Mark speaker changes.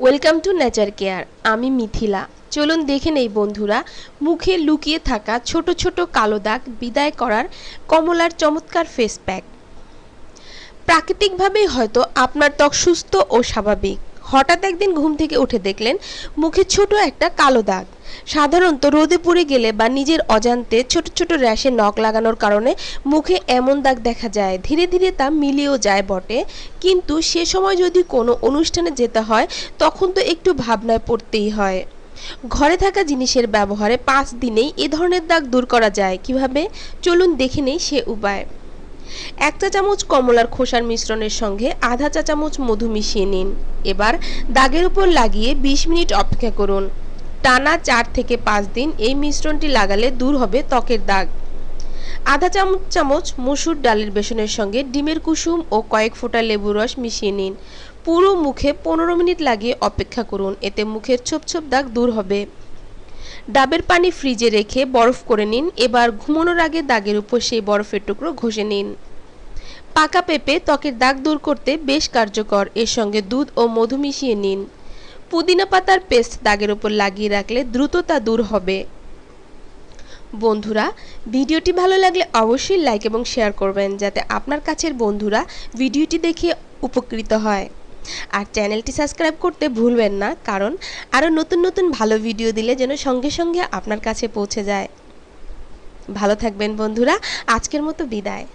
Speaker 1: Welcome to nature care. আমি মিথিলা। চলুন দেখে নেই বন্ধুরা, মুখে লুকিয়ে থাকা ছোট ছোট কালো দাগ বিদায় করার কমলার চমৎকার ফেস প্যাক। প্রাকৃতিকভাবেই হয়তো আপনার ত্বক সুস্থ ও স্বাভাবিক, হঠাৎ একদিন ঘুম থেকে উঠে দেখলেন মুখে ছোট একটা কালো দাগ। সাধারণত রোদে পুড়ে গেলে বা নিজের অজান্তে ছোট ছোট র্যাশে নখ লাগানোর কারণে মুখে এমন দাগ দেখা যায়। ধীরে ধীরে তা মিলিয়েও যায় বটে, কিন্তু সে সময় যদি কোনো অনুষ্ঠানে যেতে হয় তখন তো একটু ভাবনায় পড়তেই হয়। ঘরে থাকা জিনিসের ব্যবহারে 5 দিনেই এ ধরনের দাগ দূর করা যায় কিভাবে, চলুন দেখে নেই সে উপায়। 1 চা চামচ কমলার খোসার মিশ্রণের সঙ্গে আধা চা চামচ মধু মিশিয়ে নিন। এবার দাগের উপর লাগিয়ে 20 মিনিট অপেক্ষা করুন। টানা 4 থেকে 5 দিন এই মিশ্রণটি লাগালে দূর হবে ত্বকের দাগ। আধা চামচ মসুর ডালের বেসনের সঙ্গে ডিমের কুসুম ও কয়েক ফোঁটা লেবুর রস মিশিয়ে নিন। পুরো মুখে 15 মিনিট লাগিয়ে অপেক্ষা করুন, এতে মুখের ছোপ ছোপ দাগ দূর হবে। ডাবের পানি ফ্রিজে রেখে বরফ করে নিন। এবার ঘুমানোর আগে দাগের উপর সেই বরফের টুকরো ঘষে নিন। পাকা পেঁপে ত্বকের দাগ দূর করতে বেশ কার্যকর, এর সঙ্গে দুধ ও মধু মিশিয়ে নিন। পুদিনা পাতার পেস্ট দাগের উপর লাগিয়ে রাখলে দ্রুত তা দূর হবে। বন্ধুরা, ভিডিওটি ভালো লাগলে অবশ্যই লাইক এবং শেয়ার করবেন, যাতে আপনার কাছের বন্ধুরা ভিডিওটি দেখে উপকৃত হয়। আর চ্যানেলটি সাবস্ক্রাইব করতে ভুলবেন না, কারণ আরও নতুন নতুন ভালো ভিডিও দিলে যেন সঙ্গে সঙ্গে আপনার কাছে পৌঁছে যায়। ভালো থাকবেন বন্ধুরা, আজকের মতো বিদায়।